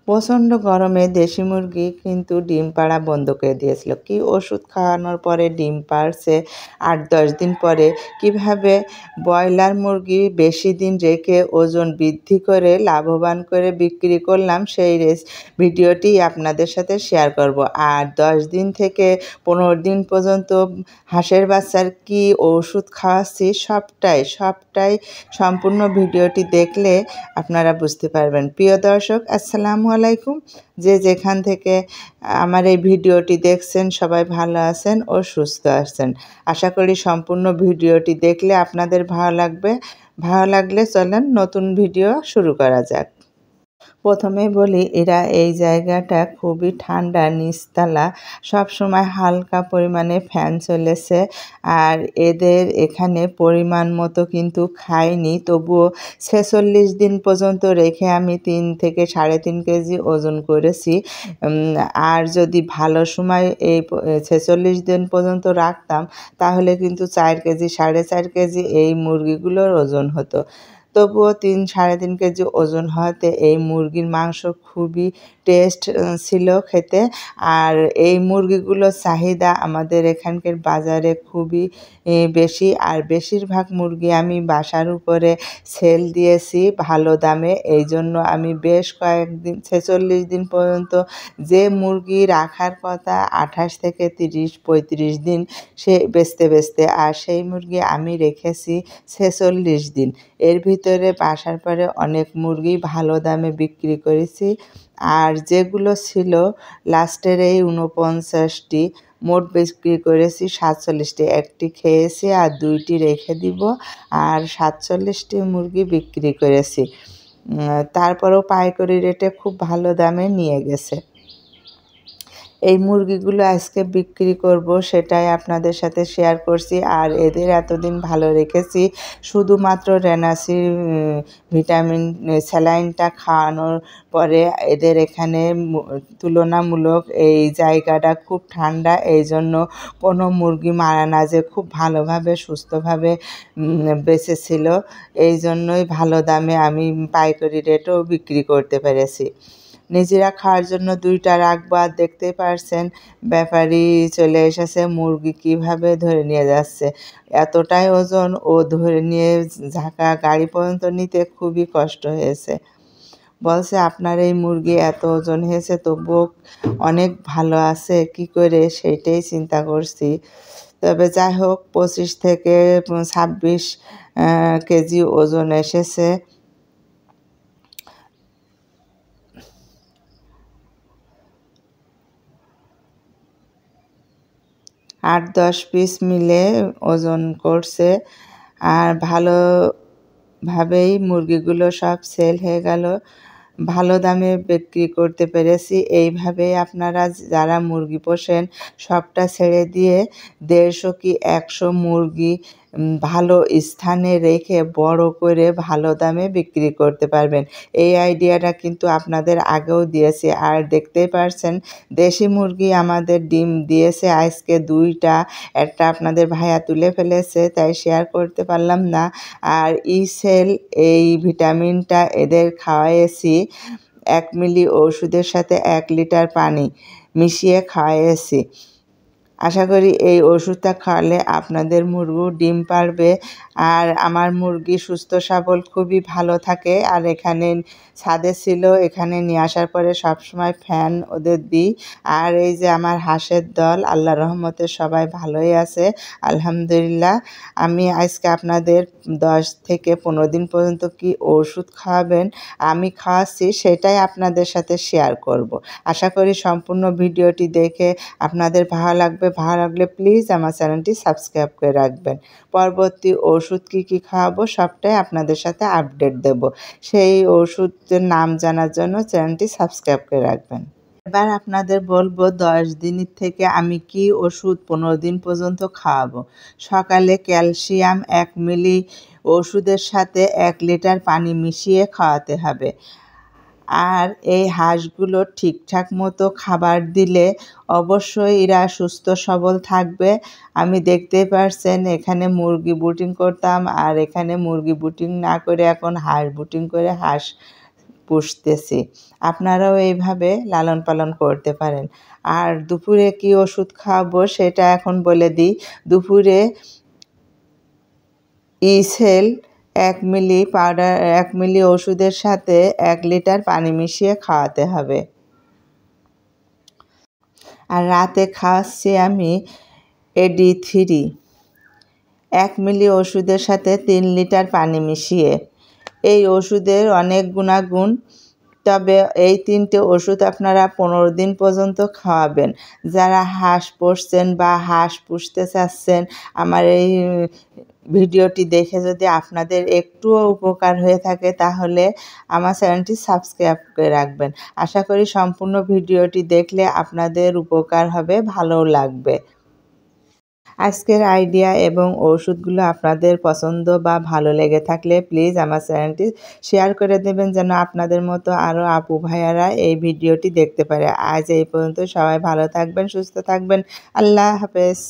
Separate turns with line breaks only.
প্রচণ্ড গরমে দেশি মুরগি কিন্তু ডিম পাড়া বন্ধ করে দিয়েছিল। কি ওষুধ খাওয়ানোর পরে ডিম পাড়ছে ৮-১০ দিন পরে। কিভাবে ব্রয়লার মুরগি বেশি দিন রেখে ওজন বৃদ্ধি করে লাভবান করে বিক্রি করলাম, সেই ভিডিওটি আপনাদের সাথে শেয়ার করব। আর ১০ দিন থেকে ১৫ দিন পর্যন্ত হাঁসের বাচ্চার কি ওষুধ খাওয়াচ্ছি সবটাই সম্পূর্ণ ভিডিওটি দেখলে আপনারা বুঝতে পারবেন। প্রিয় দর্শক, আসসালামু আলাইকুম। যে যেখান থেকে আমার এই ভিডিওটি দেখছেন সবাই ভালো আছেন ও সুস্থ আছেন। আশা করি সম্পূর্ণ ভিডিওটি দেখলে আপনাদের ভালো লাগবে। ভালো লাগলে চলেন নতুন ভিডিও শুরু করা যাক। প্রথমেই বলি, এই জায়গাটা খুবই ঠান্ডা, নিচতলা, সবসময় হালকা পরিমাণে ফ্যান চলেছে। আর এদের এখানে পরিমাণ মতো কিন্তু খাইনি, তবুও ৪৬ দিন পর্যন্ত রেখে আমি ৩ থেকে ৩.৫ কেজি ওজন করেছি। আর যদি ভালো সময় এই ৪৬ দিন পর্যন্ত রাখতাম তাহলে কিন্তু ৪ কেজি ৪.৫ কেজি এই মুরগিগুলোর ওজন হতো। তবুও ৩-৩.৫ কেজি ওজন হওয়াতে এই মুরগির মাংস খুবই টেস্ট ছিল খেতে। আর এই মুরগিগুলোর চাহিদা আমাদের এখানকার বাজারে খুবই বেশি। আর বেশিরভাগ মুরগি আমি বাসার উপরে সেল দিয়েছি ভালো দামে। এই জন্য আমি বেশ কয়েকদিন ৪৬ দিন পর্যন্ত যে মুরগি রাখার কথা ২৮ থেকে ৩০-৩৫ দিন সে বেচতে আর সেই মুরগি আমি রেখেছি ৪৬ দিন। এর ভিতরে বাসার পরে অনেক মুরগি ভালো দামে বিক্রি করেছি। আর যেগুলো ছিল লাস্টের এই ৪৯টি, মোট বিক্রি করেছি ৪৭টি। একটি খেয়েছি আর ২টি রেখে দিব। আর ৪৭টি মুরগি বিক্রি করেছি। তারপরেও পাইকারি রেটে খুব ভালো দামে নিয়ে গেছে। এই মুরগিগুলো আজকে বিক্রি করব, সেটাই আপনাদের সাথে শেয়ার করছি। আর এদের এতদিন ভালো রেখেছি শুধুমাত্র রেনাসির ভিটামিন স্যালাইনটা খাওয়ানোর পরে। এদের এখানে তুলনামূলক এই জায়গাটা খুব ঠান্ডা, এই জন্য কোনো মুরগি মারা না যে খুব ভালোভাবে সুস্থভাবে বেঁচেছিল। এই জন্যই ভালো দামে আমি পাইকারি রেটেও বিক্রি করতে পেরেছি। নিজেরা খাওয়ার জন্য ২টা রাখবো। আর দেখতেই পারছেন ব্যাপারী চলে এসেছে, মুরগি কিভাবে ধরে নিয়ে যাচ্ছে। এতটাই ওজন, ও ধরে নিয়ে ঢাকা গাড়ি পর্যন্ত নিতে খুবই কষ্ট হয়েছে। বলছে আপনার এই মুরগি এত ওজন হয়েছে তবুও অনেক ভালো আছে কি করে, সেইটাই চিন্তা করছি। তবে যাই হোক, ২৫ থেকে ২৬ কেজি ওজন এসেছে। আট ১০ পিস মিলে ওজন করছে। আর ভালোভাবেই মুরগিগুলো সব সেল হয়ে গেল, ভালো দামে বিক্রি করতে পেরেছি। এইভাবেই আপনারা যারা মুরগি পোষেন সবটা ছেড়ে দিয়ে ১৫০ কি ১০০ মুরগি ভালো স্থানে রেখে বড় করে ভালো দামে বিক্রি করতে পারবেন। এই আইডিয়াটা কিন্তু আপনাদের আগেও দিয়েছি। আর দেখতেই পারছেন দেশি মুরগি আমাদের ডিম দিয়েছে আজকে ২টা। একটা আপনাদের ভাইয়া তুলে ফেলেছে, তাই শেয়ার করতে পারলাম না। আর ইসেল এই ভিটামিনটা এদের খাওয়াইয়েছি ১ মিলি ওষুধের সাথে ১ লিটার পানি মিশিয়ে খাওয়াইয়েছি। আশা করি এই ওষুধটা খাওয়ালে আপনাদের মুরগিও ডিম পারবে। আর আমার মুরগি সুস্থ সবল খুবই ভালো থাকে। আর এখানে ছাদে ছিল, এখানে নিয়ে আসার পরে সবসময় ফ্যান ওদের দিই। আর এই যে আমার হাঁসের দল, আল্লাহর রহমতে সবাই ভালোই আছে আলহামদুলিল্লাহ। আমি আজকে আপনাদের ১০ থেকে ১৫ দিন পর্যন্ত কি ওষুধ খাওয়াবেন আমি খাওয়াচ্ছি সেটাই আপনাদের সাথে শেয়ার করব। আশা করি সম্পূর্ণ ভিডিওটি দেখে আপনাদের ভালো লাগবে। ভালো লাগলে প্লিজ আমার চ্যানেলটি সাবস্ক্রাইব করে রাখবেন। পরবর্তী ওষুধ কী খাওয়াবো সবটাই আপনাদের সাথে আপডেট দেব। সেই ওষুধের নাম জানার জন্য চ্যানেলটি সাবস্ক্রাইব করে রাখবেন। এবার আপনাদের বলবো ১০ দিন থেকে আমি কি ওষুধ ১৫ দিন পর্যন্ত খাওয়াবো। সকালে ক্যালসিয়াম ১ মিলি ওষুধের সাথে ১ লিটার পানি মিশিয়ে খাওয়াতে হবে। আর এই হাঁসগুলো ঠিকঠাক মতো খাবার দিলে অবশ্যই এরা সুস্থ সবল থাকবে। আমি দেখতেই পারছেন এখানে মুরগি বুটিং করতাম, আর এখানে মুরগি বুটিং না করে এখন হাঁস বুটিং করে হাঁস পুষতেছি। আপনারাও এইভাবে লালন পালন করতে পারেন। আর দুপুরে কি ওষুধ খাওয়াবো সেটা এখন বলে দিই। দুপুরে ইসেল ১ মিলি পাউডার ১ মিলি ওষুধের সাথে ১ লিটার পানি মিশিয়ে খাওয়াতে হবে। আর রাতে খাওয়াচ্ছি আমি AD3 ১ মিলি ওষুধের সাথে ৩ লিটার পানি মিশিয়ে। এই ওষুধের অনেক গুণাগুণ, তবে এই ৩টে ওষুধ আপনারা ১৫ দিন পর্যন্ত খাওয়াবেন। যারা হাঁস পুষছেন বা হাঁস পুষতে চাচ্ছেন, আমার এই ভিডিওটি দেখে যদি আপনাদের একটুও উপকার হয়ে থাকে তাহলে আমার চ্যানেলটি সাবস্ক্রাইব করে রাখবেন। আশা করি সম্পূর্ণ ভিডিওটি দেখলে আপনাদের উপকার হবে, ভালোও লাগবে। আজকের আইডিয়া এবং ওষুধগুলো আপনাদের পছন্দ বা ভালো লেগে থাকলে প্লিজ আমার চ্যানেলটি শেয়ার করে দেবেন যেন আপনাদের মতো আরও আপু ভাইয়ারা এই ভিডিওটি দেখতে পারে। আজ এই পর্যন্ত, সবাই ভালো থাকবেন, সুস্থ থাকবেন। আল্লাহ হাফেজ।